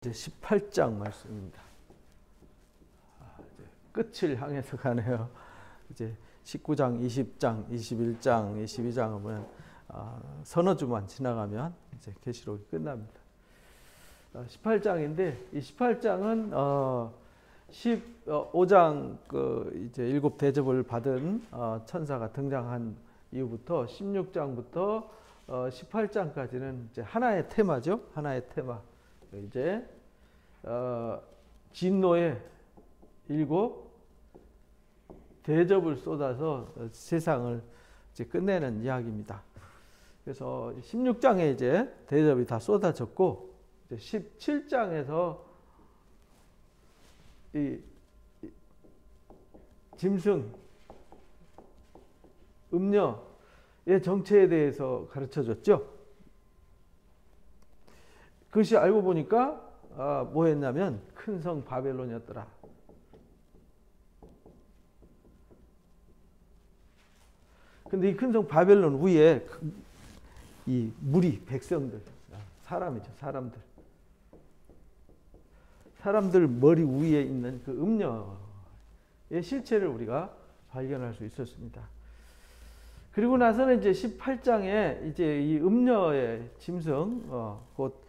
이제 18장 말씀입니다. 이제 끝을 향해서 가네요. 이제 19장, 20장, 21장, 22장 보면 서너 주만 지나가면 이제 계시록이 끝납니다. 18장인데 이 18장은 15장 이제 일곱 대접을 받은 천사가 등장한 이후부터 16장부터 18장까지는 이제 하나의 테마죠. 하나의 테마. 이제 진노의 일곱 대접을 쏟아서 세상을 이제 끝내는 이야기입니다. 그래서 16장에 이제 대접이 다 쏟아졌고, 이제 17장에서 이 짐승, 음녀의 정체에 대해서 가르쳐 줬죠. 그것이 알고 보니까 뭐 했냐면 큰 성 바벨론이었더라. 근데 이 큰 성 바벨론 위에 이 무리, 백성들, 사람이죠. 사람들 머리 위에 있는 그 음녀의 실체를 우리가 발견할 수 있었습니다. 그리고 나서는 이제 18장에 이제 이 음녀의 짐승, 곧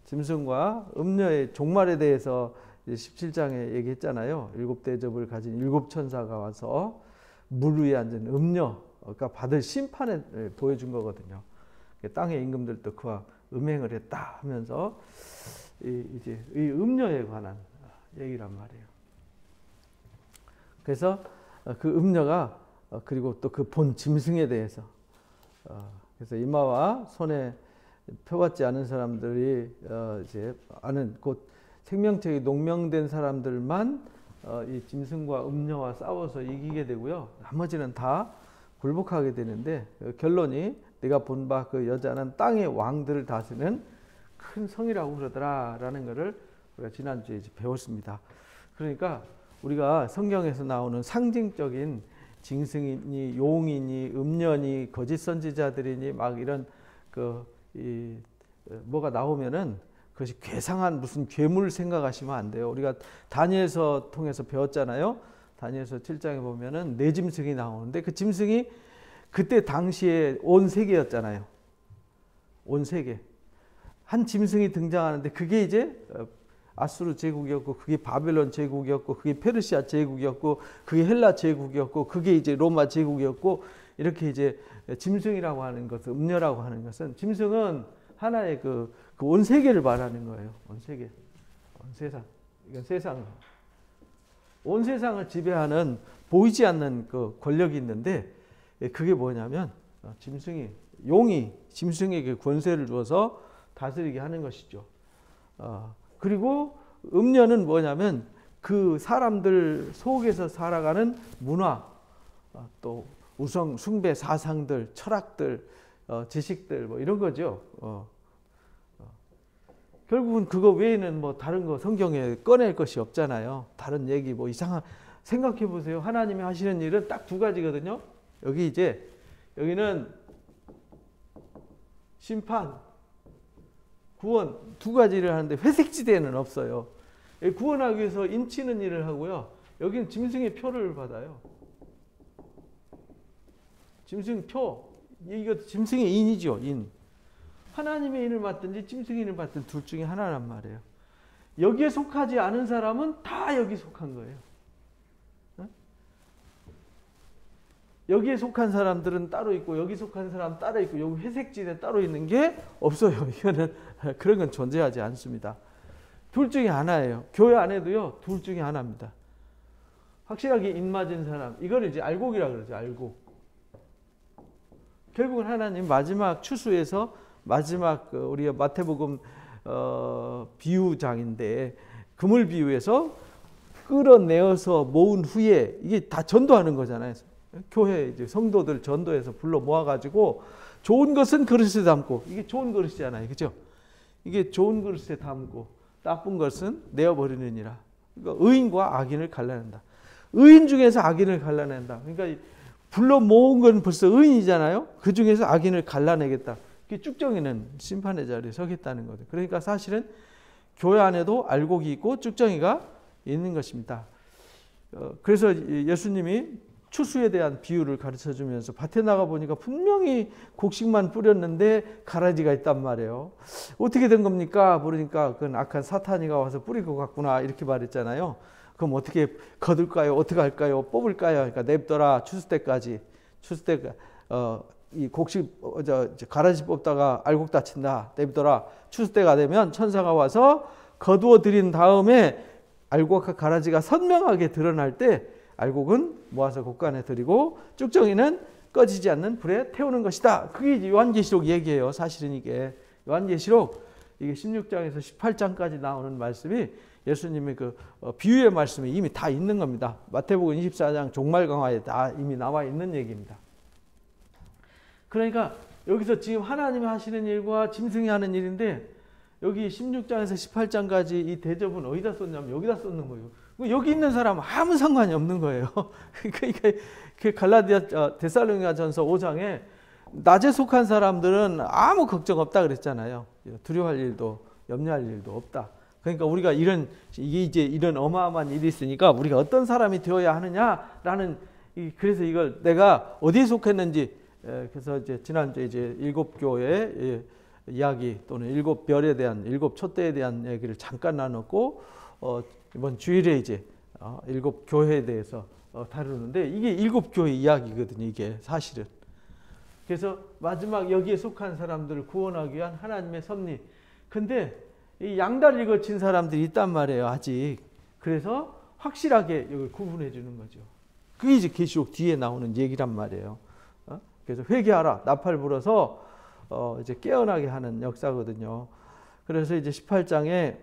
짐승과 음녀의 종말에 대해서 17장에 얘기했잖아요. 일곱 대접을 가진 일곱 천사가 와서 물 위에 앉은 음녀가 받을 심판을 보여준 거거든요. 땅의 임금들도 그와 음행을 했다 하면서 이제 이 음녀에 관한 얘기란 말이에요. 그래서 그 음녀가 그리고 또 그 본 짐승에 대해서 그래서 이마와 손에 표받지 않은 사람들이 이제 아는 곧 생명책이 농명된 사람들만 이 짐승과 음녀와 싸워서 이기게 되고요. 나머지는 다 굴복하게 되는데 결론이 내가 본 바 그 여자는 땅의 왕들을 다스리는 큰 성이라고 그러더라라는 것을 우리가 지난주에 이제 배웠습니다. 그러니까 우리가 성경에서 나오는 상징적인 짐승이니 용이니 음녀니 거짓 선지자들이니 막 이런 뭐가 나오면은 그것이 괴상한 무슨 괴물 생각하시면 안 돼요. 우리가 다니엘서 통해서 배웠잖아요. 다니엘서 7장에 보면은 네 짐승이 나오는데 그 짐승이 그때 당시에 온 세계였잖아요. 온 세계. 한 짐승이 등장하는데 그게 이제 아수르 제국이었고 그게 바벨론 제국이었고 그게 페르시아 제국이었고 그게 헬라 제국이었고 그게 이제 로마 제국이었고 이렇게 이제 짐승이라고 하는 것은 음녀라고 하는 것은 짐승은 하나의 그 온 세계를 말하는 거예요. 온 세계, 온 세상. 이건 세상. 온 세상을 지배하는 보이지 않는 그 권력이 있는데 그게 뭐냐면 용이 짐승에게 권세를 주어서 다스리게 하는 것이죠. 그리고 음녀는 뭐냐면 그 사람들 속에서 살아가는 문화, 또 우상 숭배 사상들, 철학들, 지식들 뭐 이런 거죠. 결국은 그거 외에는 뭐 다른 거 성경에 꺼낼 것이 없잖아요. 다른 얘기 뭐 이상한 생각해 보세요. 하나님이 하시는 일은 딱 두 가지거든요. 여기는 심판, 구원 두 가지를 하는데 회색지대는 없어요. 구원하기 위해서 인치는 일을 하고요. 여기는 짐승의 표를 받아요. 짐승 표. 이거 짐승의 인이죠. 인. 하나님의 인을 받든지 짐승의 인을 받든 둘 중에 하나란 말이에요. 여기에 속하지 않은 사람은 다 여기 속한 거예요. 여기에 속한 사람들은 따로 있고 여기 속한 사람 따로 있고 여기 회색지대 따로 있는 게 없어요. 이거는 그런 건 존재하지 않습니다. 둘 중에 하나예요. 교회 안에도요. 둘 중에 하나입니다. 확실하게 인 맞은 사람. 이걸 이제 알곡이라 그러죠. 알곡. 결국은 하나님 마지막 추수에서 마지막 우리가 마태복음 비유장인데 그물 비유에서 끌어내어서 모은 후에 이게 다 전도하는 거잖아요. 교회 이제 성도들 전도해서 불러 모아가지고 좋은 것은 그릇에 담고 이게 좋은 그릇이잖아요, 그렇죠? 이게 좋은 그릇에 담고 나쁜 것은 내어버리느니라. 그러니까 의인과 악인을 갈라낸다. 의인 중에서 악인을 갈라낸다. 그러니까 불러 모은 건 벌써 의인이잖아요. 그 중에서 악인을 갈라내겠다. 쭉 정의는 심판의 자리에 서겠다는 거죠. 그러니까 사실은 교회 안에도 알곡이 있고 쭉정이가 있는 것입니다. 그래서 예수님이 추수에 대한 비유를 가르쳐 주면서 밭에 나가 보니까 분명히 곡식만 뿌렸는데 가라지가 있단 말이에요. 어떻게 된 겁니까? 물으니까 그건 악한 사탄이가 와서 뿌릴 것 같구나 이렇게 말했잖아요. 그럼 어떻게 거둘까요? 어떻게 할까요? 뽑을까요? 그러니까 냅둬라 추수 때까지. 추수 때 이 곡식 가라지 뽑다가 알곡 다친다. 냅둬라. 추수 때가 되면 천사가 와서 거두어 드린 다음에 알곡과 가라지가 선명하게 드러날 때 알곡은 모아서 곡간에 들이고 쭉정이는 꺼지지 않는 불에 태우는 것이다. 그게 요한계시록 얘기예요. 사실은 이게 요한계시록 이게 16장에서 18장까지 나오는 말씀이 예수님의 그 비유의 말씀이 이미 다 있는 겁니다. 마태복음 24장 종말강화에 다 이미 나와 있는 얘기입니다. 그러니까 여기서 지금 하나님이 하시는 일과 짐승이 하는 일인데 여기 16장에서 18장까지 이 대접은 어디다 썼냐면 여기다 썼는 거예요. 여기 있는 사람은 아무 상관이 없는 거예요. 그러니까 갈라디아 데살로니가전서 5장에 낮에 속한 사람들은 아무 걱정 없다 그랬잖아요. 두려워할 일도 염려할 일도 없다. 그러니까 우리가 이게 이제 이런 어마어마한 일이 있으니까 우리가 어떤 사람이 되어야 하느냐라는 그래서 이걸 내가 어디에 속했는지 그래서 이제 지난주에 이제 일곱 교회 이야기 또는 일곱 별에 대한 일곱 촛대에 대한 얘기를 잠깐 나눴고 이번 주일에 이제 일곱 교회에 대해서 다루는데 이게 일곱 교회 이야기거든요. 이게 사실은. 그래서 마지막 여기에 속한 사람들을 구원하기 위한 하나님의 섭리. 근데 이 양다리를 거친 사람들이 있단 말이에요. 아직. 그래서 확실하게 이걸 구분해 주는 거죠. 그게 이제 계시록 뒤에 나오는 얘기란 말이에요. 그래서 회개하라. 나팔 불어서 이제 깨어나게 하는 역사거든요. 그래서 이제 18장에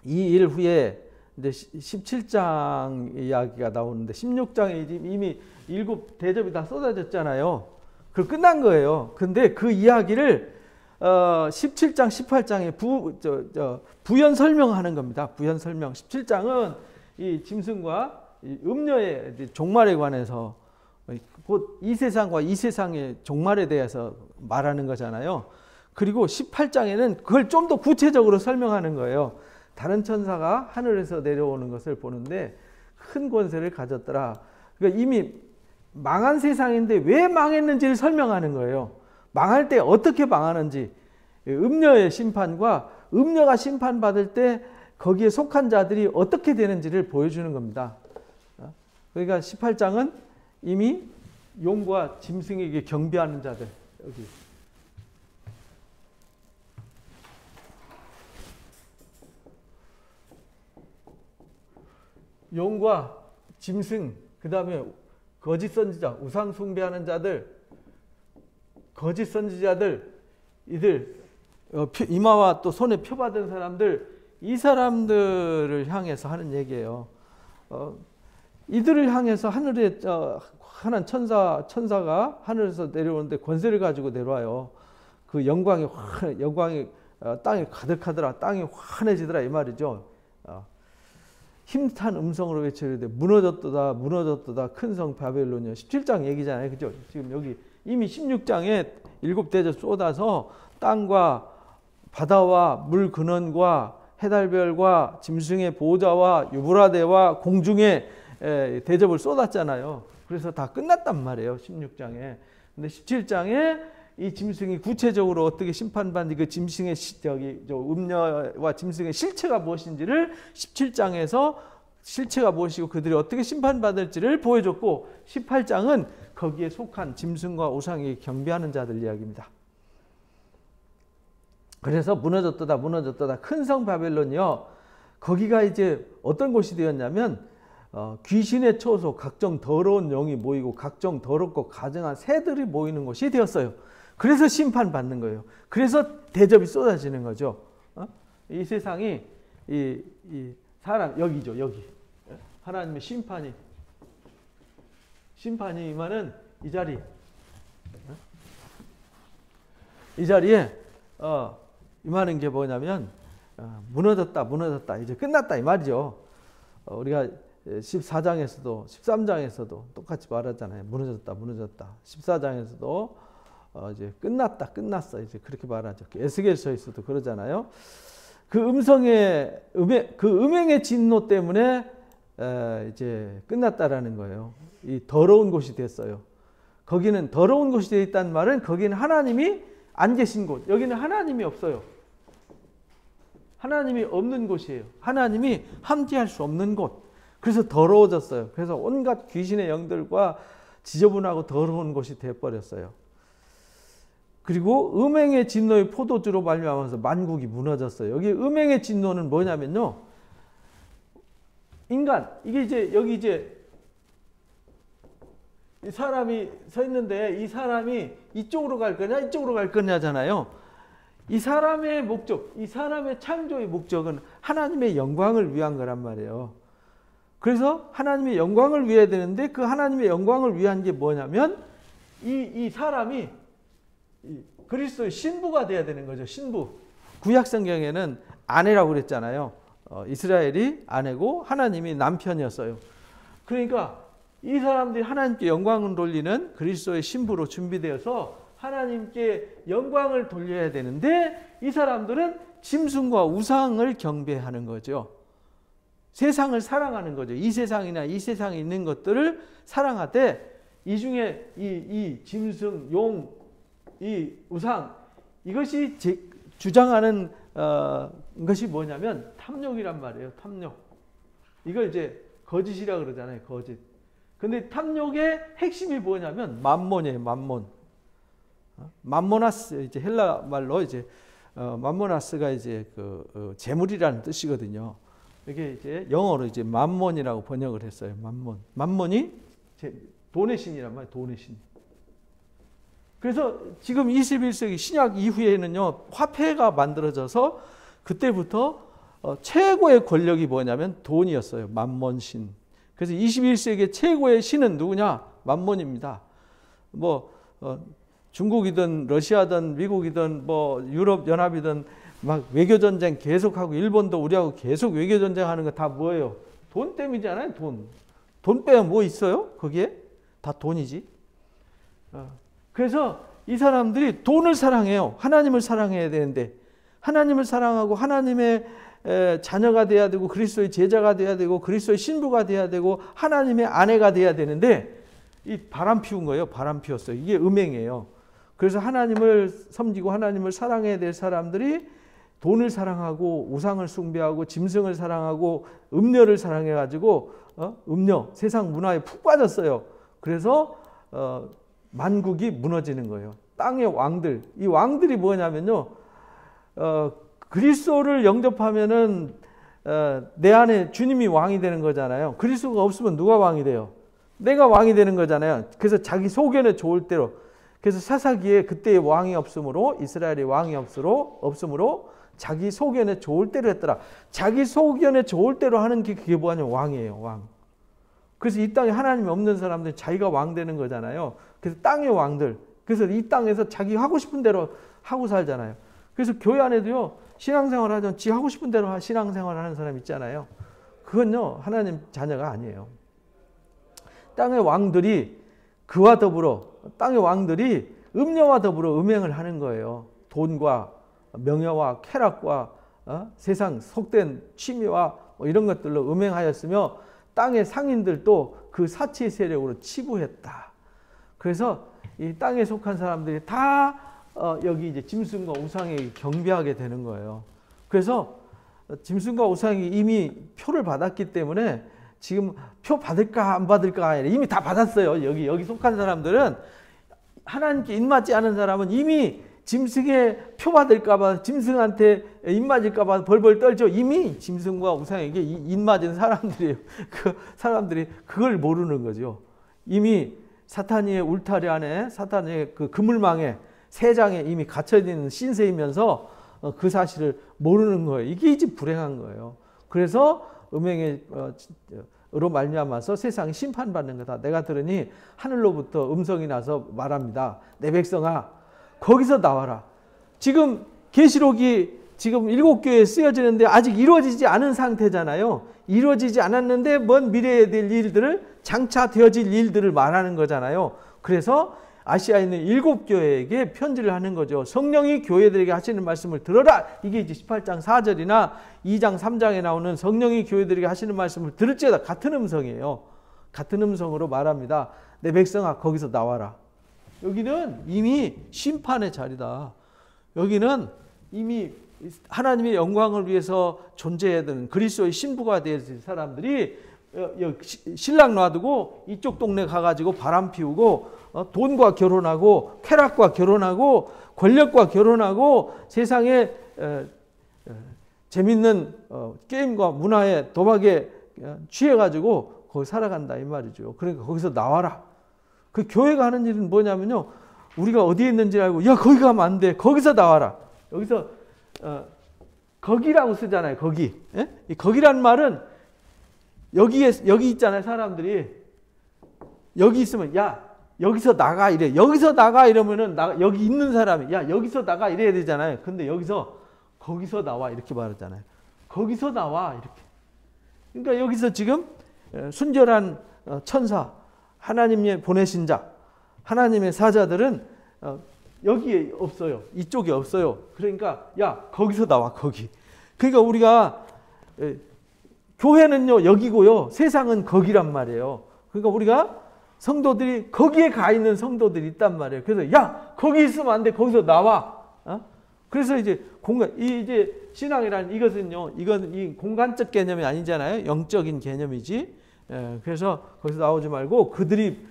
이 일 후에 이제 17장 이야기가 나오는데 16장에 이미 일곱 대접이 다 쏟아졌잖아요. 그 끝난 거예요. 근데 그 이야기를 17장, 18장에 부연 설명하는 겁니다. 부연 설명. 17장은 이 짐승과 이 음녀의 종말에 관해서 곧 이 세상과 이 세상의 종말에 대해서 말하는 거잖아요. 그리고 18장에는 그걸 좀 더 구체적으로 설명하는 거예요. 다른 천사가 하늘에서 내려오는 것을 보는데 큰 권세를 가졌더라. 그러니까 이미 망한 세상인데 왜 망했는지를 설명하는 거예요. 망할 때 어떻게 망하는지, 음녀의 심판과 음녀가 심판받을 때 거기에 속한 자들이 어떻게 되는지를 보여주는 겁니다. 그러니까 18장은 이미 용과 짐승에게 경배하는 자들, 여기 용과 짐승, 그 다음에 거짓 선지자, 우상 숭배하는 자들, 거짓 선지자들, 이들 이마와 또 손에 표받은 사람들, 이 사람들을 향해서 하는 얘기예요. 이들을 향해서 하늘에 하나님 천사가 하늘에서 내려오는데 권세를 가지고 내려와요. 그 영광이 땅에 가득하더라. 땅이 환해지더라 이 말이죠. 힘찬 음성으로 외치는데 무너졌도다 무너졌도다 큰 성 바벨론이요. 17장 얘기잖아요. 그죠? 지금 여기 이미 16장에 일곱 대접 쏟아서 땅과 바다와 물 근원과 해달별과 짐승의 보호자와 유브라데와 공중에 대접을 쏟았잖아요. 그래서 다 끝났단 말이에요. 16장에. 근데 17장에 이 짐승이 구체적으로 어떻게 심판받는지 그 짐승의 음녀와 짐승의 실체가 무엇인지를 17장에서 실체가 무엇이고 그들이 어떻게 심판받을지를 보여줬고 18장은 거기에 속한 짐승과 우상에 경배하는 자들 이야기입니다. 그래서 무너졌도다 무너졌도다 큰 성 바벨론이요. 거기가 이제 어떤 곳이 되었냐면 귀신의 초소 각종 더러운 영이 모이고 각종 더럽고 가증한 새들이 모이는 곳이 되었어요. 그래서 심판받는 거예요. 그래서 대접이 쏟아지는 거죠. 이 세상이 이 사람 여기죠. 여기 하나님의 심판이 임하는 이 자리, 이 자리에 임하는 게 뭐냐면 무너졌다 무너졌다 이제 끝났다 이 말이죠. 우리가 14장에서도 13장에서도 똑같이 말하잖아요. 무너졌다 무너졌다. 14장에서도 이제 끝났다 끝났어 이제 그렇게 말하죠. 에스겔서에서도 그러잖아요. 그 음행의 진노 때문에 이제 끝났다라는 거예요. 이 더러운 곳이 됐어요. 거기는 더러운 곳이 되어 있다는 말은 거기는 하나님이 안 계신 곳. 여기는 하나님이 없어요. 하나님이 없는 곳이에요. 하나님이 함께할 수 없는 곳. 그래서 더러워졌어요. 그래서 온갖 귀신의 영들과 지저분하고 더러운 곳이 되어버렸어요. 그리고 음행의 진노의 포도주로 말미암아서 만국이 무너졌어요. 여기 음행의 진노는 뭐냐면요. 인간, 이게 이제 여기 이제 이 사람이 서 있는데 이 사람이 이쪽으로 갈 거냐 이쪽으로 갈 거냐잖아요. 이 사람의 목적, 이 사람의 창조의 목적은 하나님의 영광을 위한 거란 말이에요. 그래서 하나님의 영광을 위해야 되는데 그 하나님의 영광을 위한 게 뭐냐면 이 사람이 그리스도의 신부가 돼야 되는 거죠. 신부. 구약 성경에는 아내라고 그랬잖아요. 이스라엘이 아내고 하나님이 남편이었어요. 그러니까 이 사람들이 하나님께 영광을 돌리는 그리스도의 신부로 준비되어서 하나님께 영광을 돌려야 되는데 이 사람들은 짐승과 우상을 경배하는 거죠. 세상을 사랑하는 거죠. 이 세상이나 이 세상에 있는 것들을 사랑하되 이 중에 이 짐승, 용, 이 우상 이것이 주장하는 것이 뭐냐면 탐욕이란 말이에요. 탐욕. 이걸 이제 거짓이라 그러잖아요. 거짓. 근데 탐욕의 핵심이 뭐냐면 만몬이에요. 만몬. 만모나스 이제 헬라 말로 이제 만모나스가 이제 그 재물이라는 뜻이거든요. 이게 이제 영어로 이제 만몬이라고 번역을 했어요. 만몬. 만몬이 돈의 신이란 말이에요. 돈의 신. 그래서 지금 21세기 신약 이후에는요. 화폐가 만들어져서 그때부터 최고의 권력이 뭐냐면 돈이었어요. 만몬신. 그래서 21세기의 최고의 신은 누구냐? 만몬입니다. 뭐 중국이든 러시아든 미국이든 뭐 유럽 연합이든 막 외교 전쟁 계속하고 일본도 우리하고 계속 외교 전쟁하는 거 다 뭐예요? 돈 때문이잖아요. 돈. 돈 빼면 뭐 있어요? 거기에 다 돈이지. 그래서 이 사람들이 돈을 사랑해요. 하나님을 사랑해야 되는데 하나님을 사랑하고 하나님의 자녀가 돼야 되고 그리스도의 제자가 돼야 되고 그리스도의 신부가 돼야 되고 하나님의 아내가 돼야 되는데 이 바람 피운 거예요. 바람 피웠어요. 이게 음행이에요. 그래서 하나님을 섬기고 하나님을 사랑해야 될 사람들이 돈을 사랑하고 우상을 숭배하고 짐승을 사랑하고 음료를 사랑해가지고 음료, 세상 문화에 푹 빠졌어요. 그래서 만국이 무너지는 거예요. 땅의 왕들, 이 왕들이 뭐냐면요. 그리스도를 영접하면은 내 안에 주님이 왕이 되는 거잖아요. 그리스도가 없으면 누가 왕이 돼요? 내가 왕이 되는 거잖아요. 그래서 자기 소견에 좋을 대로. 그래서 사사기에 그때의 왕이 없으므로 이스라엘의 왕이 없으므로 자기 소견에 좋을 대로 했더라. 자기 소견에 좋을 대로 하는 게 그게 뭐냐면 왕이에요. 왕. 그래서 이 땅에 하나님이 없는 사람들이 자기가 왕 되는 거잖아요. 그래서 땅의 왕들. 그래서 이 땅에서 자기 하고 싶은 대로 하고 살잖아요. 그래서 교회 안에도요. 신앙생활 하면 지 하고 싶은 대로 신앙생활 하는 사람 있잖아요. 그건요. 하나님 자녀가 아니에요. 땅의 왕들이 그와 더불어 땅의 왕들이 음녀와 더불어 음행을 하는 거예요. 돈과 명예와 쾌락과 세상 속된 취미와 뭐 이런 것들로 음행하였으며 땅의 상인들도 그 사치의 세력으로 치부했다. 그래서 이 땅에 속한 사람들이 다 여기 이제 짐승과 우상에 경배하게 되는 거예요. 그래서 짐승과 우상이 이미 표를 받았기 때문에 지금 표 받을까 안 받을까 이미 다 받았어요. 여기 속한 사람들은 하나님께 입맞지 않은 사람은 이미 짐승에 표 받을까 봐 짐승한테 입맞을까 봐 벌벌 떨죠. 이미 짐승과 우상에게 입맞은 사람들이에요. 그 사람들이 그걸 모르는 거죠. 이미 사탄의 울타리 안에 사탄의 그 그물망에 세장에 이미 갇혀 있는 신세이면서 그 사실을 모르는 거예요. 이게 이제 불행한 거예요. 그래서 음행으로 말미암아서 세상이 심판받는 거다. 내가 들으니 하늘로부터 음성이 나서 말합니다. 내 백성아 거기서 나와라. 지금 계시록이 지금 7교회에 쓰여지는데 아직 이루어지지 않은 상태잖아요. 이루어지지 않았는데 먼 미래에 될 일들을 장차 되어질 일들을 말하는 거잖아요. 그래서 아시아에 있는 7교회에게 편지를 하는 거죠. 성령이 교회들에게 하시는 말씀을 들어라. 이게 이제 18장 4절이나 2장 3장에 나오는 성령이 교회들에게 하시는 말씀을 들을지어다. 같은 음성이에요. 같은 음성으로 말합니다. 내 백성아 거기서 나와라. 여기는 이미 심판의 자리다. 여기는 이미 하나님의 영광을 위해서 존재해야 되는 그리스도의 신부가 될 사람들이 신랑 놔두고 이쪽 동네 가가지고 바람 피우고 돈과 결혼하고 쾌락과 결혼하고 권력과 결혼하고 세상에 재밌는 게임과 문화에 도박에 취해가지고 거기 살아간다 이 말이죠. 그러니까 거기서 나와라. 그 교회가 하는 일은 뭐냐면요. 우리가 어디에 있는지 알고 야 거기 가면 안 돼. 거기서 나와라. 여기서 거기라고 쓰잖아요. 거기. 예? 이 거기란 말은 여기 있잖아요. 사람들이 여기 있으면 야 여기서 나가 이래. 여기서 나가 이러면은 여기 있는 사람이 야 여기서 나가 이래야 되잖아요. 근데 여기서 거기서 나와 이렇게 말하잖아요. 거기서 나와 이렇게. 그러니까 여기서 지금 순결한 천사, 하나님의 보내신 자, 하나님의 사자들은 여기에 없어요. 이쪽에 없어요. 그러니까 야 거기서 나와 거기. 그러니까 우리가 교회는요 여기고요. 세상은 거기란 말이에요. 그러니까 우리가 성도들이 거기에 가 있는 성도들이 있단 말이에요. 그래서 야 거기 있으면 안 돼. 거기서 나와. 그래서 이제 이제 신앙이란 이것은요. 이건 이 공간적 개념이 아니잖아요. 영적인 개념이지. 그래서 거기서 나오지 말고 그들이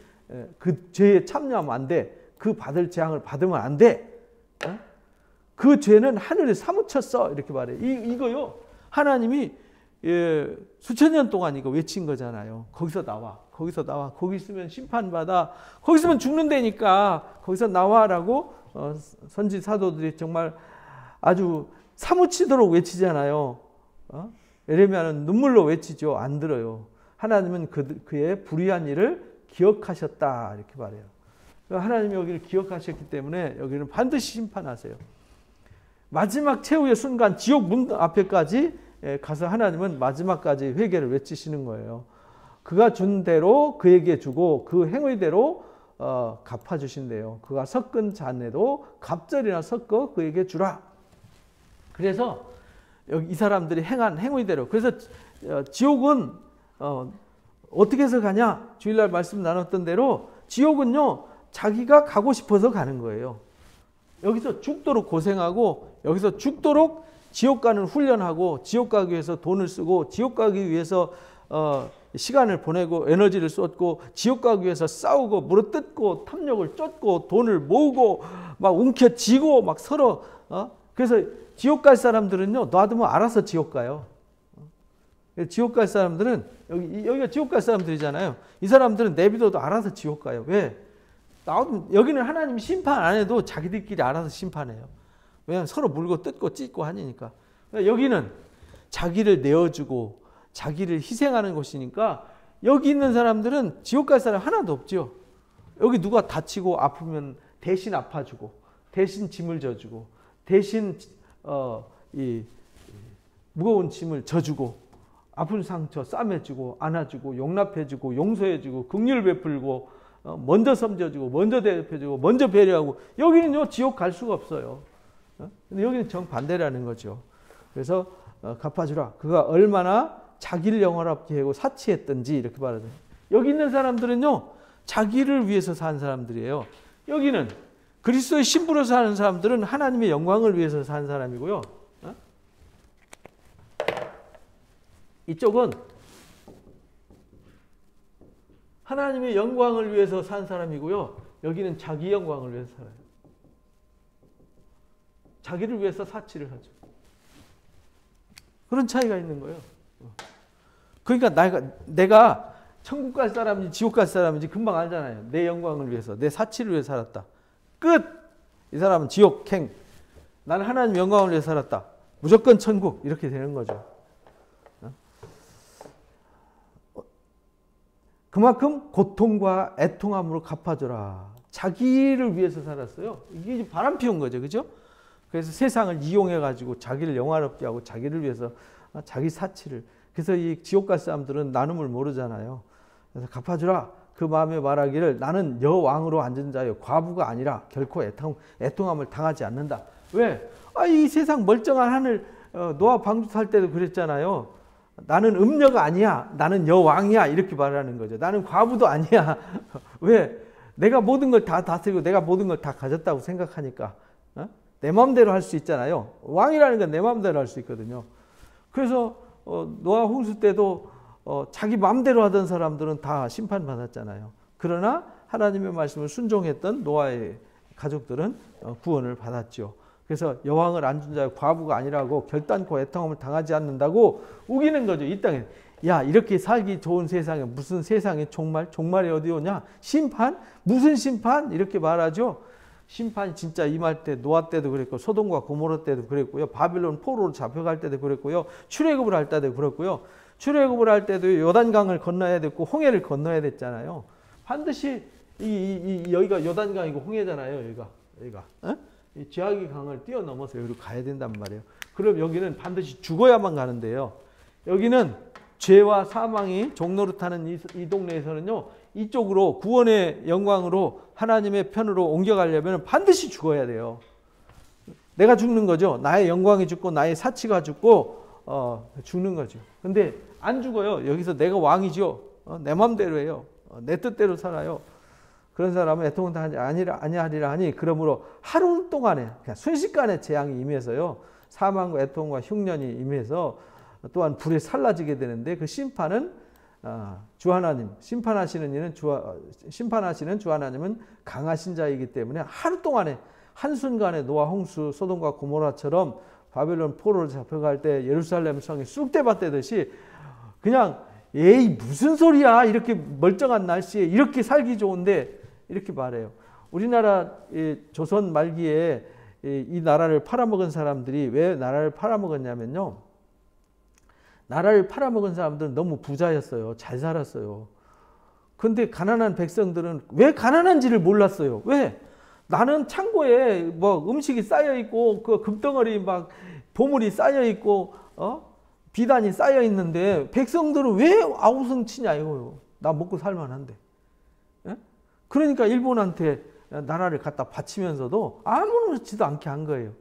그 죄에 참여하면 안 돼. 그 받을 재앙을 받으면 안 돼. 그 죄는 하늘에 사무쳤어. 이렇게 말해요. 이거요. 하나님이 수천 년 동안 이거 외친 거잖아요. 거기서 나와. 거기서 나와. 거기 있으면 심판받아. 거기 있으면 죽는다니까. 거기서 나와라고 선지 사도들이 정말 아주 사무치도록 외치잖아요. 예레미야는 눈물로 외치죠. 안 들어요. 하나님은 그의 불의한 일을 기억하셨다. 이렇게 말해요. 하나님이 여기를 기억하셨기 때문에 여기는 반드시 심판하세요. 마지막 최후의 순간 지옥 문 앞에까지 가서 하나님은 마지막까지 회개를 외치시는 거예요. 그가 준 대로 그에게 주고 그 행위대로 갚아주신대요. 그가 섞은 잔에도 갑절이나 섞어 그에게 주라. 그래서 여기 이 사람들이 행한 행위대로. 그래서 지옥은 어떻게 해서 가냐? 주일날 말씀 나눴던 대로 지옥은요. 자기가 가고 싶어서 가는 거예요. 여기서 죽도록 고생하고 여기서 죽도록 지옥 가는 훈련하고 지옥 가기 위해서 돈을 쓰고 지옥 가기 위해서 시간을 보내고 에너지를 쏟고 지옥 가기 위해서 싸우고 물어뜯고 탐욕을 쫓고 돈을 모으고 막 움켜쥐고 막 서로 그래서 지옥 갈 사람들은요 놔두면 알아서 지옥 가요. 지옥 갈 사람들은 여기가 지옥 갈 사람들이잖아요. 이 사람들은 내비둬도 알아서 지옥 가요. 왜? 여기는 하나님이 심판 안 해도 자기들끼리 알아서 심판해요. 왜냐하면 서로 물고 뜯고 찢고 하니까. 여기는 자기를 내어주고 자기를 희생하는 곳이니까 여기 있는 사람들은 지옥 갈 사람 하나도 없죠. 여기 누가 다치고 아프면 대신 아파주고 대신 짐을 져주고 대신 이 무거운 짐을 져주고 아픈 상처 싸매주고 안아주고 용납해주고 용서해주고 긍휼 베풀고 먼저 섬겨주고 먼저 대접해주고 먼저 배려하고 여기는요 지옥 갈 수가 없어요. 근데 여기는 정반대라는 거죠. 그래서 갚아주라. 그가 얼마나 자기를 영화롭게 하고 사치했던지 이렇게 말하죠. 여기 있는 사람들은요 자기를 위해서 산 사람들이에요. 여기는 그리스도의 신부로 사는 사람들은 하나님의 영광을 위해서 산 사람이고요. 이쪽은 하나님의 영광을 위해서 산 사람이고요. 여기는 자기 영광을 위해서 살아요. 자기를 위해서 사치를 하죠. 그런 차이가 있는 거예요. 그러니까 내가 천국 갈 사람인지 지옥 갈 사람인지 금방 알잖아요. 내 영광을 위해서, 내 사치를 위해서 살았다. 끝! 이 사람은 지옥행. 나는 하나님 영광을 위해서 살았다. 무조건 천국. 이렇게 되는 거죠. 그만큼 고통과 애통함으로 갚아줘라. 자기를 위해서 살았어요. 이게 바람 피운 거죠. 그죠? 그래서 세상을 이용해가지고 자기를 영화롭게 하고 자기를 위해서 자기 사치를. 그래서 이 지옥 갈 사람들은 나눔을 모르잖아요. 그래서 갚아주라. 그 마음에 말하기를 나는 여왕으로 앉은 자요 과부가 아니라 결코 애통함을 당하지 않는다. 왜? 이 세상 멀쩡한 하늘 노아 방주 살 때도 그랬잖아요. 나는 음녀가 아니야. 나는 여왕이야. 이렇게 말하는 거죠. 나는 과부도 아니야. 왜? 내가 모든 걸 다 다스리고 내가 모든 걸 다 가졌다고 생각하니까. 내 마음대로 할 수 있잖아요. 왕이라는 건 내 마음대로 할 수 있거든요. 그래서 노아 홍수 때도 자기 마음대로 하던 사람들은 다 심판받았잖아요. 그러나 하나님의 말씀을 순종했던 노아의 가족들은 구원을 받았죠. 그래서 여왕을 앉은 자의 과부가 아니라고 결단코 애통함을 당하지 않는다고 우기는 거죠. 이 땅에. 야, 이렇게 살기 좋은 세상에 무슨 세상에 종말이 어디 오냐? 심판? 무슨 심판? 이렇게 말하죠. 심판이 진짜 임할 때 노아 때도 그랬고 소돔과 고모라 때도 그랬고요. 바빌론 포로로 잡혀갈 때도 그랬고요. 출애굽을 할 때도 그랬고요. 출애굽을 할 때도 요단강을 건너야 됐고 홍해를 건너야 됐잖아요. 반드시 여기가 요단강이고 홍해잖아요. 여기가. 이 죄악의 강을 뛰어넘어서 여기로 가야 된단 말이에요. 그럼 여기는 반드시 죽어야만 가는데요. 여기는 죄와 사망이 종노릇하는 이 동네에서는요. 이쪽으로 구원의 영광으로 하나님의 편으로 옮겨가려면 반드시 죽어야 돼요. 내가 죽는 거죠. 나의 영광이 죽고 나의 사치가 죽고 죽는 거죠. 근데 안 죽어요. 여기서 내가 왕이죠. 내 맘대로 해요. 내 뜻대로 살아요. 그런 사람은 애통하지 아니하리라 하니 그러므로 하루 동안에 그냥 순식간에 재앙이 임해서요. 사망과 애통과 흉년이 임해서 또한 불에 살라지게 되는데 그 심판은 주 하나님, 심판하시는 주 하나님은 강하신 자이기 때문에 하루 동안에 한순간에 노아 홍수 소돔과 고모라처럼 바벨론 포로로 잡혀갈 때 예루살렘 성이 쑥대밭대듯이 그냥 에이 무슨 소리야 이렇게 멀쩡한 날씨에 이렇게 살기 좋은데 이렇게 말해요. 우리나라 조선 말기에 이 나라를 팔아먹은 사람들이 왜 나라를 팔아먹었냐면요. 나라를 팔아먹은 사람들은 너무 부자였어요. 잘 살았어요. 근데 가난한 백성들은 왜 가난한지를 몰랐어요. 왜? 나는 창고에 뭐 음식이 쌓여 있고 그 금덩어리 막 보물이 쌓여 있고 비단이 쌓여 있는데 백성들은 왜 아우성 치냐 이거요. 나 먹고 살만한데. 예? 그러니까 일본한테 나라를 갖다 바치면서도 아무렇지도 않게 한 거예요.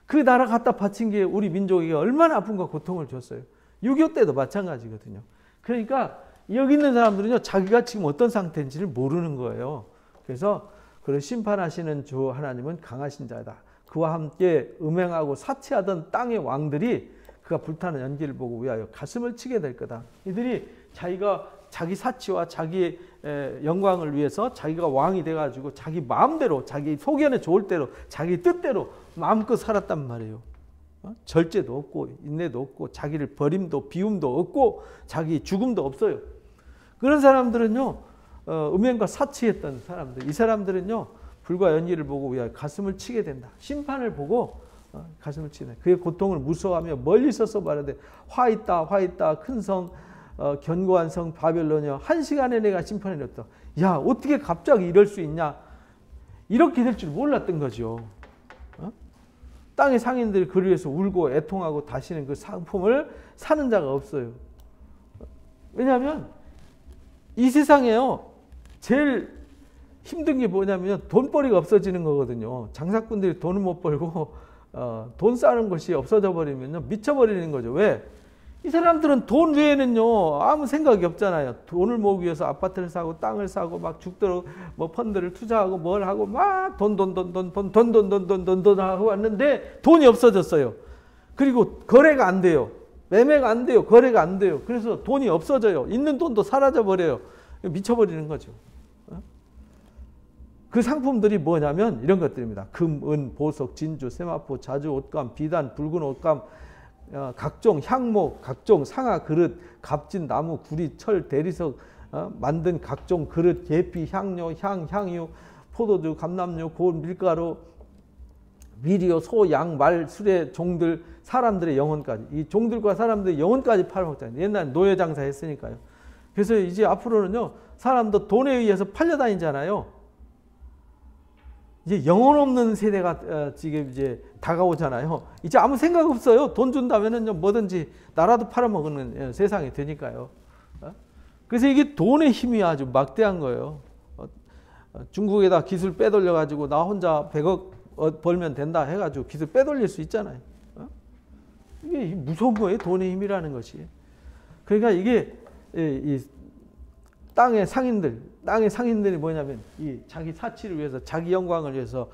그 나라 갖다 바친 게 우리 민족에게 얼마나 아픔과 고통을 줬어요. 6.25 때도 마찬가지거든요. 그러니까 여기 있는 사람들은요, 자기가 지금 어떤 상태인지를 모르는 거예요. 그래서 그런 심판하시는 주 하나님은 강하신 자다. 그와 함께 음행하고 사치하던 땅의 왕들이 그가 불타는 연기를 보고 위하여 가슴을 치게 될 거다. 이들이 자기가 자기 사치와 자기의 영광을 위해서 자기가 왕이 돼가지고 자기 마음대로 자기 소견에 좋을 대로 자기 뜻대로 마음껏 살았단 말이에요. 절제도 없고 인내도 없고 자기를 버림도 비움도 없고 자기 죽음도 없어요. 그런 사람들은요, 음행과 사치했던 사람들, 이 사람들은요 불과 연기를 보고 위하여 가슴을 치게 된다. 심판을 보고 가슴을 치네. 그의 고통을 무서워하며 멀리 서서 말하되 화 있다 큰 성 견고한 성 바벨론이여 한 시간에 내가 심판을 했다. 야, 어떻게 갑자기 이럴 수 있냐. 이렇게 될 줄 몰랐던 거죠. 땅의 상인들이 그를 위해서 울고 애통하고 다시는 그 상품을 사는 자가 없어요. 왜냐하면 이 세상에요 제일 힘든 게 뭐냐면 돈벌이가 없어지는 거거든요. 장사꾼들이 돈을 못 벌고 돈 쌓는 것이 없어져 버리면 미쳐버리는 거죠. 왜? 이 사람들은 돈 외에는요 아무 생각이 없잖아요. 돈을 모으기 위해서 아파트를 사고 땅을 사고 막 죽도록 뭐 펀드를 투자하고 뭘 하고 막 돈 하고 왔는데 돈이 없어졌어요. 그리고 거래가 안 돼요. 매매가 안 돼요. 거래가 안 돼요. 그래서 돈이 없어져요. 있는 돈도 사라져 버려요. 미쳐버리는 거죠. 그 상품들이 뭐냐면 이런 것들입니다. 금, 은, 보석, 진주, 세마포, 자주, 옷감, 비단, 붉은 옷감, 각종 향목, 각종 상아 그릇, 값진 나무, 구리, 철, 대리석 만든 각종 그릇, 계피, 향료, 향유, 포도주, 감람유, 고운 밀가루, 미리오, 소, 양, 말, 수레, 종들, 사람들의 영혼까지. 이 종들과 사람들의 영혼까지 팔아먹잖아요. 옛날에 노예 장사 했으니까요. 그래서 이제 앞으로는요, 사람도 돈에 의해서 팔려다니잖아요. 이제 영혼 없는 세대가 지금 이제 다가오잖아요. 이제 아무 생각 없어요. 돈 준다면은 뭐든지 나라도 팔아먹는 세상이 되니까요. 그래서 이게 돈의 힘이 아주 막대한 거예요. 중국에다 기술 빼돌려 가지고 나 혼자 100억 벌면 된다 해가지고 기술 빼돌릴 수 있잖아요. 이게 무서운 거예요. 돈의 힘이라는 것이. 그러니까 이게 이 땅의 상인들이 뭐냐면 이 자기 사치를 위해서, 자기 영광을 위해서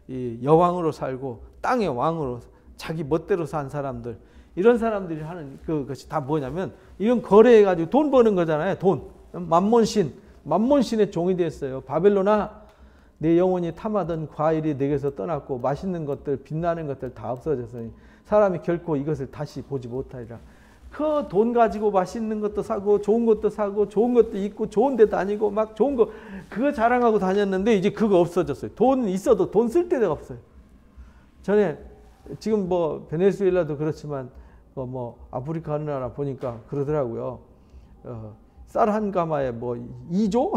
이 여왕으로 살고 땅의 왕으로 자기 멋대로 산 사람들, 이런 사람들이 하는 그것이 다 뭐냐면 이런 거래해가지고 돈 버는 거잖아요. 돈. 만몬신의 종이 됐어요. 바벨론아, 내 영혼이 탐하던 과일이 내게서 떠났고 맛있는 것들, 빛나는 것들 다 없어졌으니 사람이 결코 이것을 다시 보지 못하리라. 그 돈 가지고 맛있는 것도 사고 좋은 것도 사고 좋은 것도 입고 좋은 데 다니고 막 좋은 거 그거 자랑하고 다녔는데 이제 그거 없어졌어요. 돈 있어도 돈 쓸 데가 없어요. 전에 지금 뭐 베네수엘라도 그렇지만 뭐 아프리카 어느 나라 보니까 그러더라고요. 쌀 한 가마에 뭐 2조?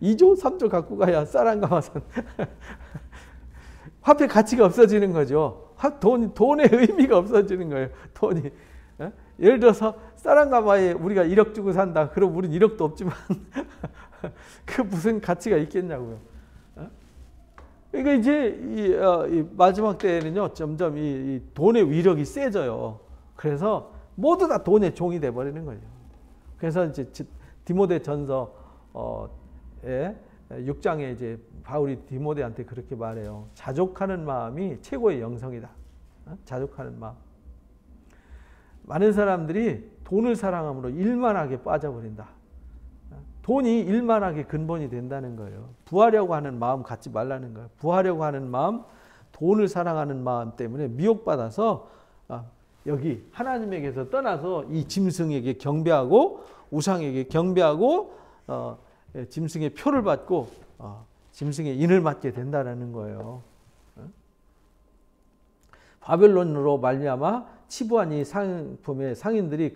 2조? 3조 갖고 가야 쌀 한 가마 산. 화폐 가치가 없어지는 거죠. 돈의 의미가 없어지는 거예요. 돈이. 예를 들어서 쌀 한 가마에 우리가 1억 주고 산다. 그럼 우린 1억도 없지만 그 무슨 가치가 있겠냐고요. 그러니까 이제 이 마지막 때에는요, 점점 이 돈의 위력이 세져요. 그래서 모두 다 돈의 종이 돼 버리는 거예요. 그래서 이제 디모데 전서에 6장에 이제 바울이 디모데한테 그렇게 말해요. 자족하는 마음이 최고의 영성이다. 자족하는 마음. 많은 사람들이 돈을 사랑함으로 일만하게 빠져버린다. 돈이 일만하게 근본이 된다는 거예요. 부하려고 하는 마음 갖지 말라는 거예요. 부하려고 하는 마음, 돈을 사랑하는 마음 때문에 미혹받아서 여기 하나님에게서 떠나서 이 짐승에게 경배하고 우상에게 경배하고 짐승의 표를 받고 짐승의 인을 맡게 된다는 거예요. 바벨론으로 말미암아 치부한 이 상품의 상인들이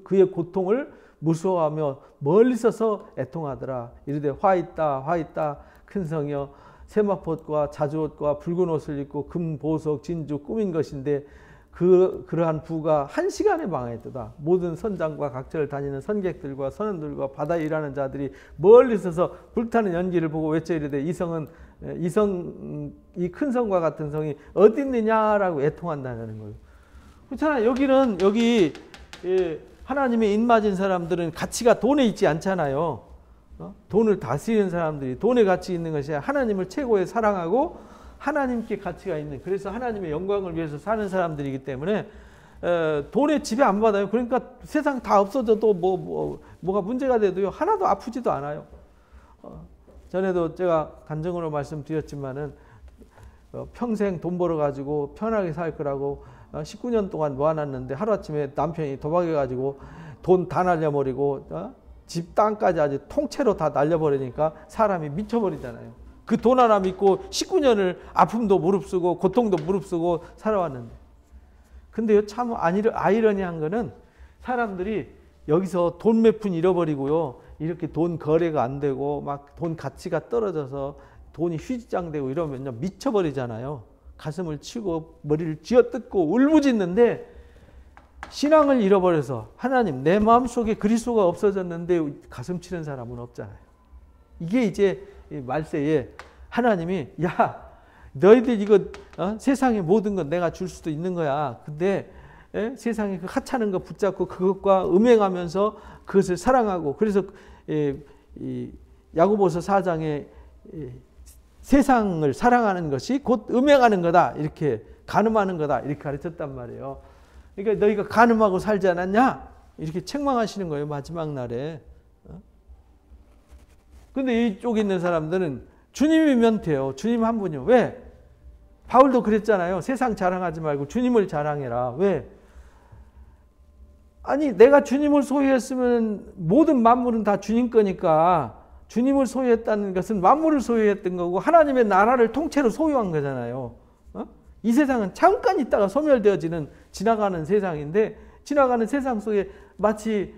그의 고통을 무서워하며 멀리 서서 애통하더라. 이르되 화 있다 큰 성이여, 세마포과 자주옷과 붉은 옷을 입고 금 보석 진주 꾸민 것인데 그러한 부가 한 시간에 망하였도다. 모든 선장과 각처를 다니는 선객들과 선원들과 바다에 일하는 자들이 멀리 서서 불타는 연기를 보고 외쳐 이르되 이 큰 성과 같은 성이 어디 있느냐라고 애통한다는 거예요. 그렇잖아요. 여기 하나님의 입맞은 사람들은 가치가 돈에 있지 않잖아요. 돈을 다스리는 사람들이 돈에 가치 있는 것이 하나님을 최고의 사랑하고 하나님께 가치가 있는, 그래서 하나님의 영광을 위해서 사는 사람들이기 때문에 돈에 지배 안 받아요. 그러니까 세상 다 없어져도 뭐가 문제가 돼도요, 하나도 아프지도 않아요. 전에도 제가 간증으로 말씀드렸지만은 평생 돈 벌어가지고 편하게 살 거라고 19년 동안 모아놨는데 하루아침에 남편이 도박해가지고 돈 다 날려버리고 집 땅까지 아주 통째로 다 날려버리니까 사람이 미쳐버리잖아요. 그 돈 하나 믿고 19년을 아픔도 무릅쓰고 고통도 무릅쓰고 살아왔는데, 근데요 참 아이러니한 거는 사람들이 여기서 돈 몇 푼 잃어버리고요, 이렇게 돈 거래가 안 되고 막 돈 가치가 떨어져서 돈이 휘장되고 이러면요 미쳐버리잖아요. 가슴을 치고 머리를 쥐어뜯고 울부짖는데, 신앙을 잃어버려서 하나님 내 마음속에 그리스도가 없어졌는데 가슴 치는 사람은 없잖아요. 이게 이제 말세에 하나님이 야 너희들 이거 세상의 모든 건 내가 줄 수도 있는 거야. 근데 세상에 그 하찮은 거 붙잡고 그것과 음행하면서 그것을 사랑하고, 그래서 이 야고보서 4장에 세상을 사랑하는 것이 곧 음행하는 거다, 이렇게 간음하는 거다, 이렇게 가르쳤단 말이에요. 그러니까 너희가 간음하고 살지 않았냐, 이렇게 책망하시는 거예요, 마지막 날에. 근데 이쪽에 있는 사람들은 주님이면 돼요. 주님 한 분이요. 왜? 바울도 그랬잖아요. 세상 자랑하지 말고 주님을 자랑해라. 왜? 아니 내가 주님을 소유했으면 모든 만물은 다 주님 거니까, 주님을 소유했다는 것은 만물을 소유했던 거고 하나님의 나라를 통째로 소유한 거잖아요. 이 세상은 잠깐 있다가 소멸되어지는 지나가는 세상인데, 지나가는 세상 속에 마치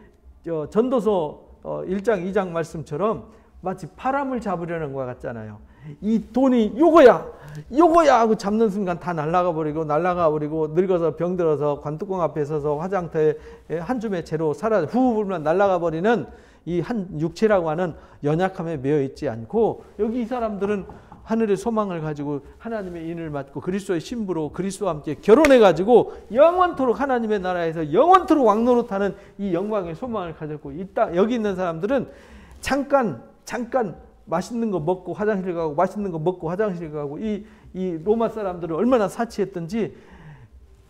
전도서 1장 2장 말씀처럼 마치 바람을 잡으려는 것 같잖아요. 이 돈이 요거야 하고 잡는 순간 다 날아가 버리고 늙어서 병들어서 관뚜껑 앞에 서서 화장터에 한 줌의 채로 사라져 후 불면 날아가 버리는 이 한 육체라고 하는 연약함에 매여 있지 않고, 여기 이 사람들은 하늘의 소망을 가지고 하나님의 인을 맡고 그리스도의 신부로 그리스도와 함께 결혼해 가지고 영원토록 하나님의 나라에서 영원토록 왕노릇하는 이 영광의 소망을 가졌고 있다. 여기 있는 사람들은 잠깐 맛있는 거 먹고 화장실 가고 맛있는 거 먹고 화장실 가고, 이 로마 사람들은 얼마나 사치했던지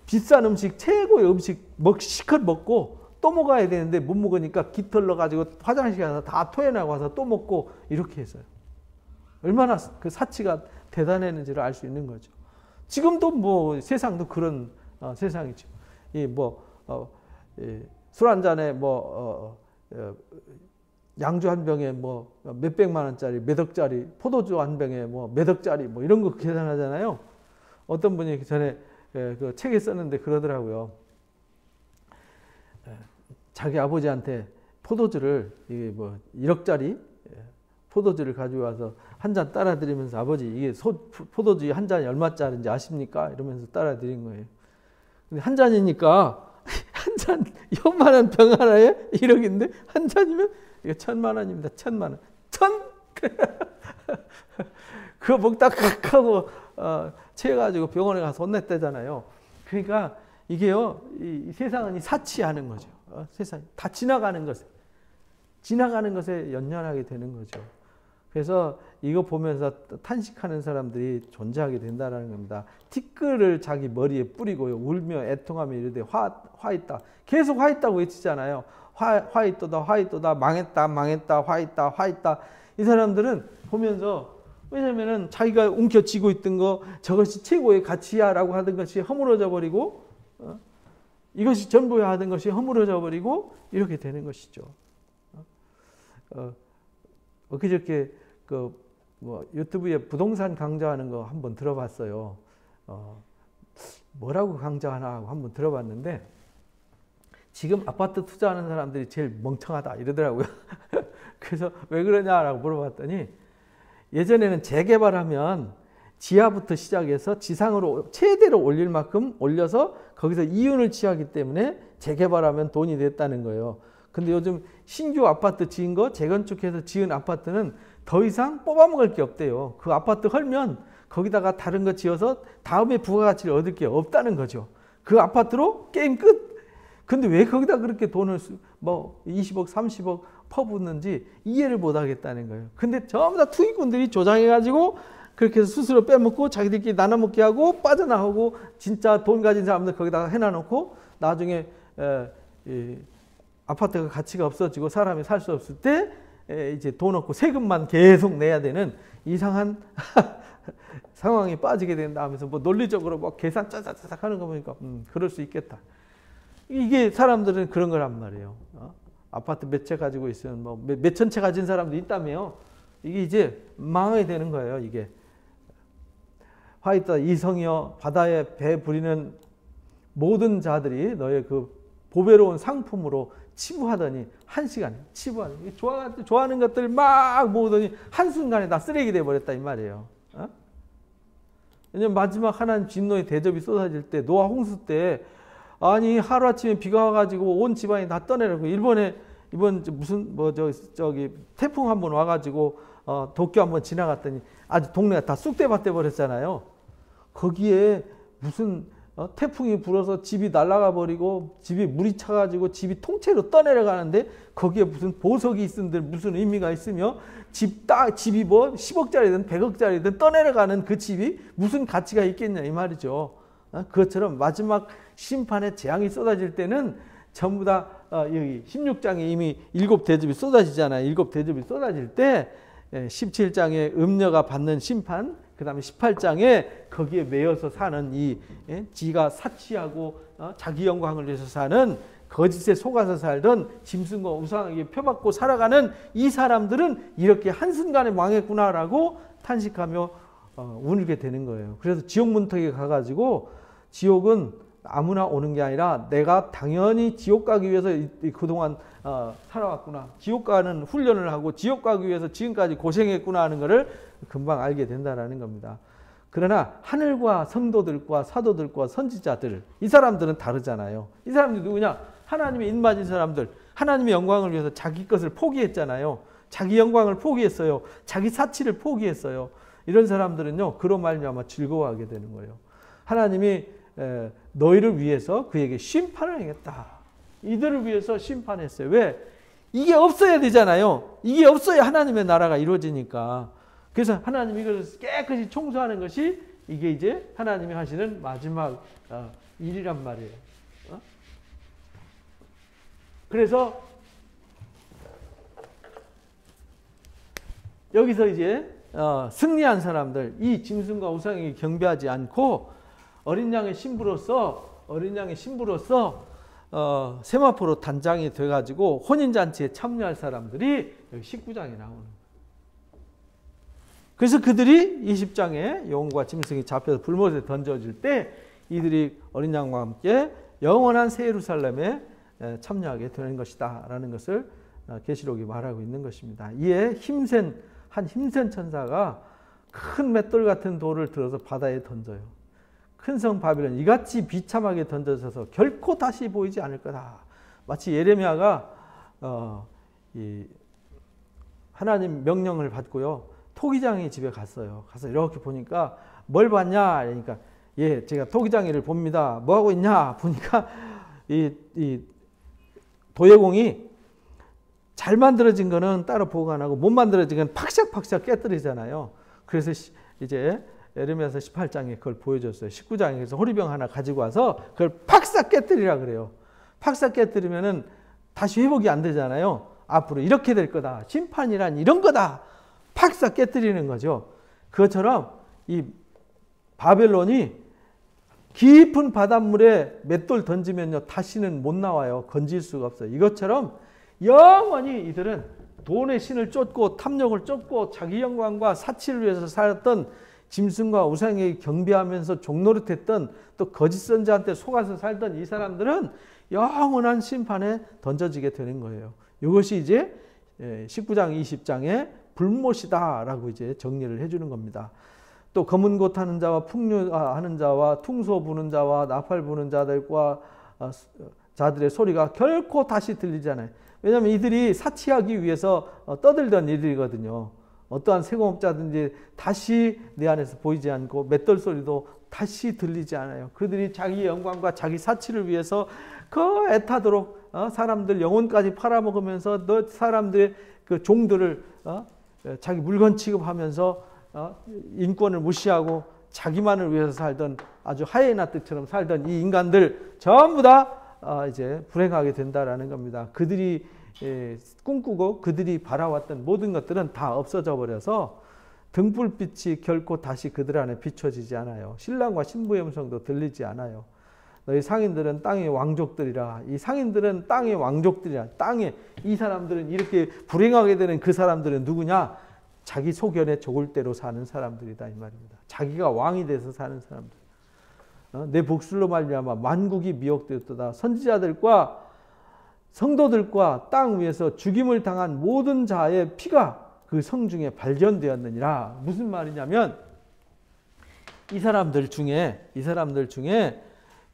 비싼 음식, 최고의 음식 실컷 먹고 또 먹어야 되는데 못 먹으니까 깃털러 가지고 화장실 가서 다 토해내고 와서 또 먹고 이렇게 했어요. 얼마나 그 사치가 대단했는지를 알 수 있는 거죠. 지금도 뭐 세상도 그런 세상이죠. 술 한 잔에 양주 한 병에 몇백만 원짜리, 몇 억짜리, 포도주 한 병에 몇 억짜리 이런 거 계산하잖아요. 어떤 분이 전에 그 책에 썼는데 그러더라고요. 자기 아버지한테 포도주를 1억짜리 포도주를 가지고 와서 한 잔 따라 드리면서, 아버지 이게 포도주 한 잔이 얼마짜리인지 아십니까? 이러면서 따라 드린 거예요. 근데 한 잔이니까 한 잔 요만한 병 하나에 1억인데 한 잔이면 이거 1,000만 원입니다. 1,000만 원. 그거 먹다 칵 하고 체해가지고 병원에 가서 혼냈대잖아요. 그러니까 이게요, 이 세상은 사치하는 거죠. 세상 다 지나가는 것에 연연하게 되는 거죠. 그래서 이거 보면서 탄식하는 사람들이 존재하게 된다는 겁니다. 티끌을 자기 머리에 뿌리고요, 울며 애통하며 이르되 화 있다. 계속 화 있다고 외치잖아요. 화 있도다, 망했다, 화 있다. 이 사람들은 보면서, 왜냐면은 자기가 움켜쥐고 있던 거, 저것이 최고의 가치야라고 하던 것이 허물어져 버리고, 이것이 전부야 하던 것이 허물어져 버리고 이렇게 되는 것이죠. 엊그저께 유튜브에 부동산 강좌하는 거 한번 들어봤어요. 뭐라고 강좌하나 하고 한번 들어봤는데, 지금 아파트 투자하는 사람들이 제일 멍청하다 이러더라고요. 그래서 왜 그러냐라고 물어봤더니, 예전에는 재개발하면 지하부터 시작해서 지상으로 최대로 올릴 만큼 올려서 거기서 이윤을 취하기 때문에 재개발하면 돈이 됐다는 거예요. 근데 요즘 신규 아파트 지은 거, 재건축해서 지은 아파트는 더 이상 뽑아먹을 게 없대요. 그 아파트 헐면 거기다가 다른 거 지어서 다음에 부가가치를 얻을 게 없다는 거죠. 그 아파트로 게임 끝. 근데 왜 거기다 그렇게 돈을 20억, 30억 퍼붓는지 이해를 못 하겠다는 거예요. 근데 전부 다 투기꾼들이 조장해가지고 그렇게 해서 스스로 빼먹고 자기들끼리 나눠먹게 하고 빠져나오고, 진짜 돈 가진 사람들 거기다가 해놔놓고 나중에 아파트가 가치가 없어지고 사람이 살 수 없을 때 이제 돈 없고 세금만 계속 내야 되는 이상한 상황에 빠지게 된다 하면서 논리적으로 계산 짜자자작 하는 거 보니까 그럴 수 있겠다. 이게 사람들은 그런 거란 말이에요. 아파트 몇 채 가지고 있으면 몇천 채 가진 사람도 있다며요. 이게 이제 망하게 되는 거예요. 이게 화이트 이성이여 바다에 배 부리는 모든 자들이 너의 그 보배로운 상품으로 치부하더니 한 시간에 치부하는, 좋아하는 것들 막 모으더니 한순간에 다 쓰레기 돼버렸다 이 말이에요. 왜냐면 마지막 하나님 진노의 대접이 쏟아질 때, 노아 홍수 때 아니 하루아침에 비가 와가지고 온 집안이 다 떠내려고, 이번 무슨 저기 태풍 한번 와가지고 도쿄 한번 지나갔더니 아주 동네가 다 쑥대밭돼 버렸잖아요. 거기에 무슨 태풍이 불어서 집이 날아가 버리고 집이 물이 차가지고 집이 통째로 떠내려가는데 거기에 무슨 보석이 있은들 무슨 의미가 있으며, 집이 10억짜리든 100억짜리든 떠내려가는 그 집이 무슨 가치가 있겠냐 이 말이죠. 그것처럼 마지막 심판의 재앙이 쏟아질 때는 전부 다 여기 16장에 이미 7대접이 쏟아지잖아요. 7대접이 쏟아질 때 17장에 음녀가 받는 심판, 그 다음에 18장에 거기에 매여서 사는 지가 사치하고 자기 영광을 위해서 사는, 거짓에 속아서 살던 짐승과 우상에게 표받고 살아가는 이 사람들은 이렇게 한순간에 망했구나라고 탄식하며 울게 되는 거예요. 그래서 지옥 문턱에 가가지고, 지옥은 아무나 오는 게 아니라 내가 당연히 지옥 가기 위해서 그동안 살아왔구나, 지옥 가는 훈련을 하고 지옥 가기 위해서 지금까지 고생했구나 하는 것을 금방 알게 된다라는 겁니다. 그러나 하늘과 성도들과 사도들과 선지자들, 이 사람들은 다르잖아요. 이 사람들이 누구냐? 하나님의 인맞은 사람들, 하나님의 영광을 위해서 자기 것을 포기했잖아요. 자기 영광을 포기했어요. 자기 사치를 포기했어요. 이런 사람들은요, 그로 말미암아 즐거워하게 되는 거예요. 하나님이 너희를 위해서 그에게 심판을 행했다. 이들을 위해서 심판했어요. 왜? 이게 없어야 되잖아요. 이게 없어야 하나님의 나라가 이루어지니까. 그래서 하나님이 이걸 깨끗이 청소하는 것이 이게 이제 하나님이 하시는 마지막 일이란 말이에요. 그래서 여기서 이제 승리한 사람들, 이 짐승과 우상에게 경배하지 않고 어린 양의 신부로서 세마포로 단장이 돼가지고 혼인잔치에 참여할 사람들이 여기 19장에 나오는. 그래서 그들이 20장에 용과 짐승이 잡혀서 불못에 던져질 때 이들이 어린 양과 함께 영원한 새 예루살렘에 참여하게 되는 것이다 라는 것을 계시록이 말하고 있는 것입니다. 이에 한 힘센 천사가 큰 맷돌 같은 돌을 들어서 바다에 던져요. 큰 성 바빌론 이같이 비참하게 던져져서 결코 다시 보이지 않을 거다. 마치 예레미야가 하나님 명령을 받고요. 토기장이 집에 갔어요. 가서 이렇게 보니까 뭘 봤냐? 그러니까 예, 제가 토기장이를 봅니다. 뭐 하고 있냐? 보니까 이 도예공이 잘 만들어진 거는 따로 보관하고 못 만들어진 건 팍샥팍샥 깨뜨리잖아요. 그래서 이제 예레미야서 18장에 그걸 보여줬어요. 19장에서 호리병 하나 가지고 와서 그걸 팍싹 깨뜨리라 그래요. 팍싹 깨뜨리면은 다시 회복이 안 되잖아요. 앞으로 이렇게 될 거다. 심판이란 이런 거다. 팍싹 깨뜨리는 거죠. 그것처럼 이 바벨론이 깊은 바닷물에 맷돌 던지면요 다시는 못 나와요. 건질 수가 없어요. 이것처럼 영원히 이들은 돈의 신을 쫓고 탐욕을 쫓고 자기 영광과 사치를 위해서 살았던 짐승과 우상에게 경배하면서 종노릇했던 또 거짓 선지자한테 속아서 살던 이 사람들은 영원한 심판에 던져지게 되는 거예요. 이것이 이제 19장 20장에 불못이다 라고 이제 정리를 해주는 겁니다. 또 검은 곶 하는 자와 풍류하는 자와 퉁소 부는 자와 나팔 부는 자들의 소리가 결코 다시 들리지 않아요. 왜냐하면 이들이 사치하기 위해서 떠들던 일이거든요. 어떠한 세공업자든지 다시 내 안에서 보이지 않고 맷돌 소리도 다시 들리지 않아요. 그들이 자기 영광과 자기 사치를 위해서 그 애타도록 사람들 영혼까지 팔아먹으면서 사람들의 그 종들을 자기 물건 취급하면서 인권을 무시하고 자기만을 위해서 살던 아주 하이에나 떼처럼 살던 이 인간들 전부 다 이제 불행하게 된다라는 겁니다. 그들이 꿈꾸고 그들이 바라왔던 모든 것들은 다 없어져 버려서 등불빛이 결코 다시 그들 안에 비춰지지 않아요. 신랑과 신부의 음성도 들리지 않아요. 너희 상인들은 땅의 왕족들이라. 이 상인들은 땅의 왕족들이라. 땅에 이 사람들은 이렇게 불행하게 되는 그 사람들은 누구냐? 자기 소견에 좋을 대로 사는 사람들이다 이 말입니다. 자기가 왕이 돼서 사는 사람들. 내 복술로 말미암아 만국이 미혹되었도다. 선지자들과 성도들과 땅 위에서 죽임을 당한 모든 자의 피가 그 성 중에 발견되었느니라. 무슨 말이냐면 이 사람들 중에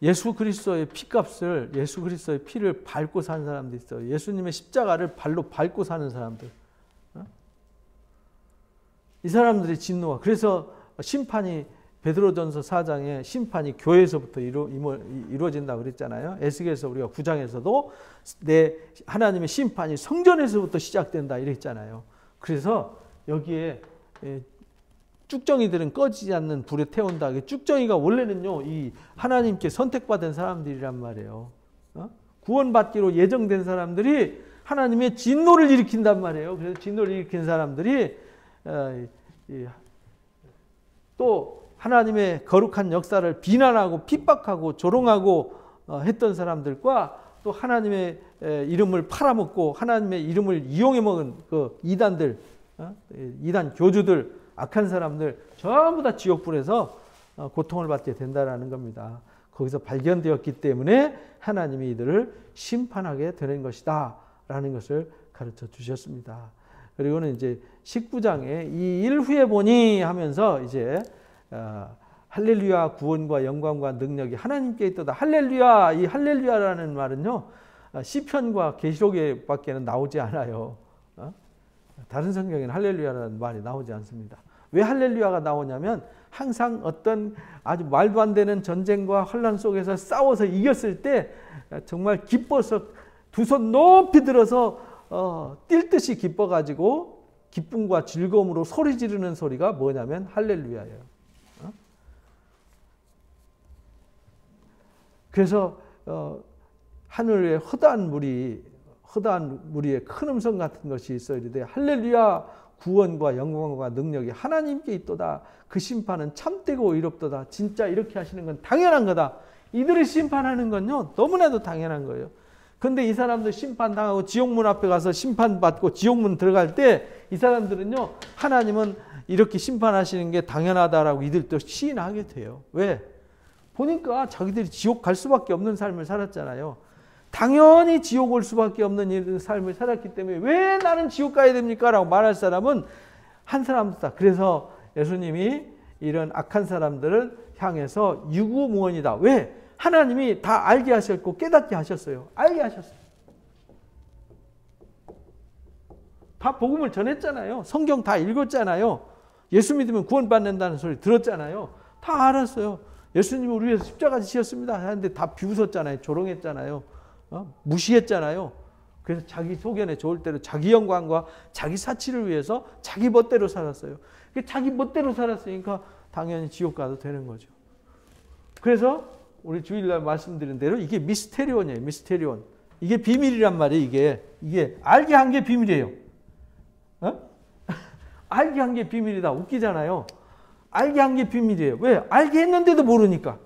예수 그리스도의 피값을, 예수 그리스도의 피를 밟고 사는 사람도 있어요. 예수님의 십자가를 발로 밟고 사는 사람들. 이 사람들의 진노가, 그래서 심판이 베드로전서 4장에 심판이 교회에서부터 이루어진다고 그랬잖아요. 에스겔서 우리가 9장에서도 내 하나님의 심판이 성전에서부터 시작된다 이랬잖아요. 그래서 여기에 쭉정이들은 꺼지지 않는 불에 태운다. 쭉정이가 원래는요, 이 하나님께 선택받은 사람들이란 말이에요. 구원받기로 예정된 사람들이 하나님의 진노를 일으킨단 말이에요. 그래서 진노를 일으킨 사람들이 또 하나님의 거룩한 역사를 비난하고 핍박하고 조롱하고 했던 사람들과 또 하나님의 이름을 팔아먹고 하나님의 이름을 이용해 먹은 그 이단들, 이단 교주들, 악한 사람들 전부 다 지옥불에서 고통을 받게 된다라는 겁니다. 거기서 발견되었기 때문에 하나님이 이들을 심판하게 되는 것이다 라는 것을 가르쳐 주셨습니다. 그리고는 이제 19장에 이 일 후에 보니 하면서 이제 할렐루야 구원과 영광과 능력이 하나님께 있도다. 할렐루야, 이 할렐루야라는 말은요 시편과 계시록에 밖에는 나오지 않아요. 다른 성경에는 할렐루야라는 말이 나오지 않습니다. 왜 할렐루야가 나오냐면 항상 어떤 아주 말도 안 되는 전쟁과 혼란 속에서 싸워서 이겼을 때 정말 기뻐서 두 손 높이 들어서 뛸 듯이 기뻐가지고 기쁨과 즐거움으로 소리 지르는 소리가 뭐냐면 할렐루야예요. 그래서 하늘에 허다한 무리 무리의 큰 음성 같은 것이 있어야 돼. 할렐루야 구원과 영광과 능력이 하나님께 있도다. 그 심판은 참되고 의롭도다. 진짜 이렇게 하시는 건 당연한 거다. 이들을 심판하는 건요 너무나도 당연한 거예요. 근데 이 사람들 심판당하고 지옥문 앞에 가서 심판받고 지옥문 들어갈 때 이 사람들은요 하나님은 이렇게 심판하시는 게 당연하다라고 이들도 시인하게 돼요. 왜? 보니까 자기들이 지옥 갈 수밖에 없는 삶을 살았잖아요. 당연히 지옥 올 수밖에 없는 이런 삶을 살았기 때문에 왜 나는 지옥 가야 됩니까? 라고 말할 사람은 한 사람도 다. 그래서 예수님이 이런 악한 사람들을 향해서 유구무원이다. 왜? 하나님이 다 알게 하셨고 깨닫게 하셨어요. 알게 하셨어요. 다 복음을 전했잖아요. 성경 다 읽었잖아요. 예수 믿으면 구원받는다는 소리 들었잖아요. 다 알았어요. 예수님을 우리 위해서 십자가 지셨습니다 하는데 다 비웃었잖아요. 조롱했잖아요. 무시했잖아요. 그래서 자기 소견에 좋을 대로 자기 영광과 자기 사치를 위해서 자기 멋대로 살았어요. 자기 멋대로 살았으니까 당연히 지옥 가도 되는 거죠. 그래서 우리 주일날 말씀드린 대로 이게 미스테리온이에요. 미스테리온. 이게 비밀이란 말이에요. 이게 알게 한 게 비밀이에요. 알게 한 게 비밀이다. 웃기잖아요. 알게 한 게 비밀이에요. 왜? 알게 했는데도 모르니까.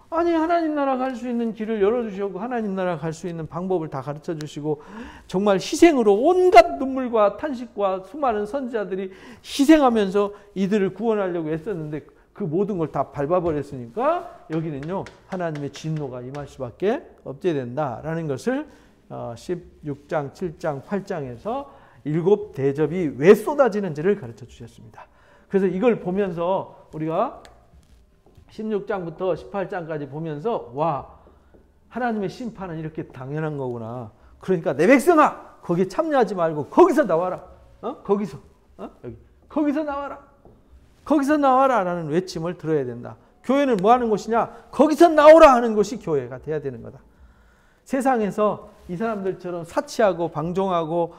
아니 하나님 나라 갈 수 있는 길을 열어주시고 하나님 나라 갈 수 있는 방법을 다 가르쳐 주시고 정말 희생으로 온갖 눈물과 탄식과 수많은 선지자들이 희생하면서 이들을 구원하려고 애썼는데 그 모든 걸 다 밟아버렸으니까 여기는요 하나님의 진노가 임할 수밖에 없게 된다라는 것을 16장, 7장, 8장에서 7 대접이 왜 쏟아지는지를 가르쳐 주셨습니다. 그래서 이걸 보면서 우리가 16장부터 18장까지 보면서 와 하나님의 심판은 이렇게 당연한 거구나. 그러니까 내 백성아 거기에 참여하지 말고 거기서 나와라. 거기서 나와라. 거기서 나와라 라는 외침을 들어야 된다. 교회는 뭐 하는 곳이냐? 거기서 나오라 하는 곳이 교회가 돼야 되는 거다. 세상에서 이 사람들처럼 사치하고 방종하고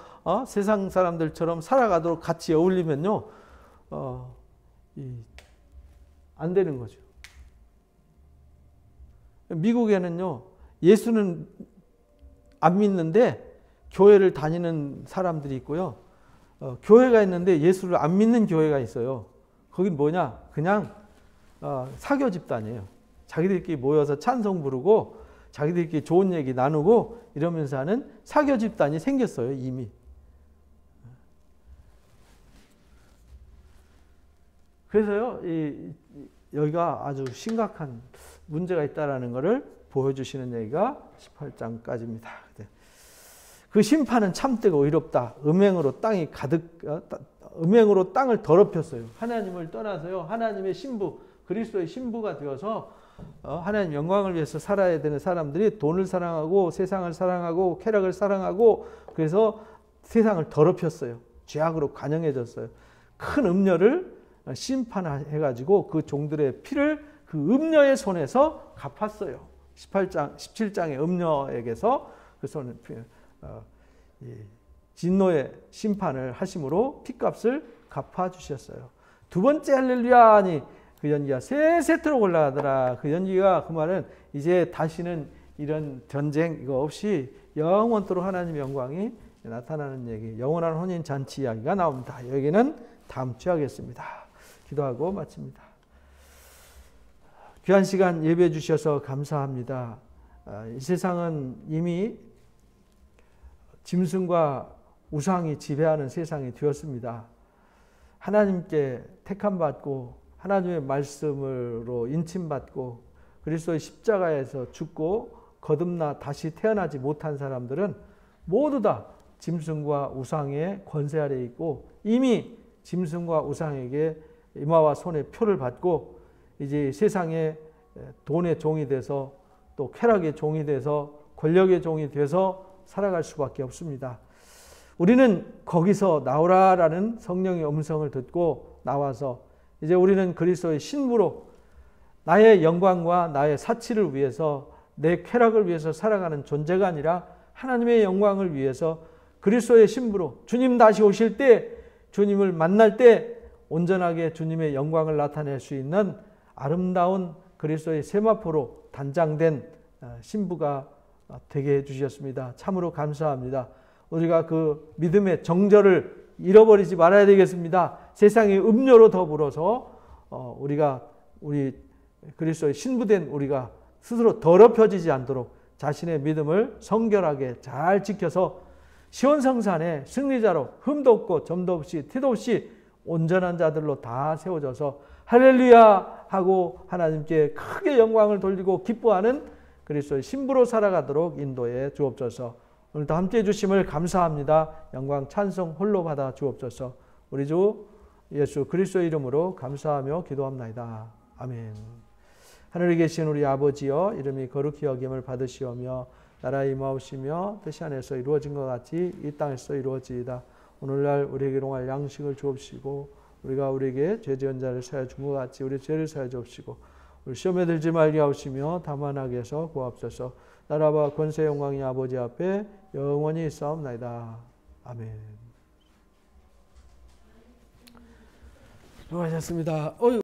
세상 사람들처럼 살아가도록 같이 어울리면요 안 되는 거죠. 미국에는요 예수는 안 믿는데 교회를 다니는 사람들이 있고요. 교회가 있는데 예수를 안 믿는 교회가 있어요. 거긴 뭐냐? 그냥 사교 집단이에요. 자기들끼리 모여서 찬송 부르고 자기들끼리 좋은 얘기 나누고 이러면서 하는 사교 집단이 생겼어요. 이미. 그래서요 여기가 아주 심각한 문제가 있다라는 것을 보여주시는 얘기가 18장까지입니다. 그 심판은 참되고 의롭다. 음행으로 음행으로 땅을 더럽혔어요. 하나님을 떠나서요. 하나님의 신부, 그리스도의 신부가 되어서 하나님 영광을 위해서 살아야 되는 사람들이 돈을 사랑하고 세상을 사랑하고 쾌락을 사랑하고 그래서 세상을 더럽혔어요. 죄악으로 관영해졌어요. 큰 음녀를 심판해가지고 그 종들의 피를 그 음녀의 손에서 갚았어요. 17장의 음녀에게서 그 손을 진노의 심판을 하심으로 피값을 갚아주셨어요. 두 번째 할렐루야니 그 연기가 세세토록 올라가더라. 그 연기가 그 말은 이제 다시는 이런 전쟁 이거 없이 영원토록 하나님의 영광이 나타나는 얘기, 영원한 혼인잔치 이야기가 나옵니다. 여기는 다음 주에 하겠습니다. 기도하고 마칩니다. 귀한 시간 예배해 주셔서 감사합니다. 이 세상은 이미 짐승과 우상이 지배하는 세상이 되었습니다. 하나님께 택함받고 하나님의 말씀으로 인침받고 그리스도의 십자가에서 죽고 거듭나 다시 태어나지 못한 사람들은 모두 다 짐승과 우상의 권세 아래에 있고 이미 짐승과 우상에게 이마와 손에 표를 받고 이제 세상의 돈의 종이 돼서 또 쾌락의 종이 돼서 권력의 종이 돼서 살아갈 수밖에 없습니다. 우리는 거기서 나오라라는 성령의 음성을 듣고 나와서 이제 우리는 그리스도의 신부로 나의 영광과 나의 사치를 위해서 내 쾌락을 위해서 살아가는 존재가 아니라 하나님의 영광을 위해서 그리스도의 신부로 주님 다시 오실 때 주님을 만날 때 온전하게 주님의 영광을 나타낼 수 있는 아름다운 그리스도의 세마포로 단장된 신부가 되게 해주셨습니다. 참으로 감사합니다. 우리가 그 믿음의 정절을 잃어버리지 말아야 되겠습니다. 세상의 음료로 더불어서 우리 그리스도의 신부된 우리가 스스로 더럽혀지지 않도록 자신의 믿음을 성결하게 잘 지켜서 시온성산의 승리자로 흠도 없고 점도 없이 티도 없이 온전한 자들로 다 세워져서 할렐루야 하고 하나님께 크게 영광을 돌리고 기뻐하는 그리스도의 신부로 살아가도록 인도해 주옵소서. 오늘도 함께해 주심을 감사합니다. 영광 찬송 홀로 받아 주옵소서. 우리 주 예수 그리스도의 이름으로 감사하며 기도합나이다. 아멘. 하늘에 계신 우리 아버지여, 이름이 거룩히 여김을 받으시오며 나라에 임하옵시며 뜻이 하늘에서 이루어진 것 같이 이 땅에서 이루어지이다. 오늘날 우리에게 일용할 양식을 주옵시고 우리가 우리에게 죄 지은 자를 사하여 준 것 같이 우리 죄를 사하여 주옵시고 우리 시험에 들지 말게 하옵시며 다만 악에서 구하옵소서. 나라와 권세 영광이 아버지 앞에 영원히 있사옵나이다. 아멘. 수고하셨습니다.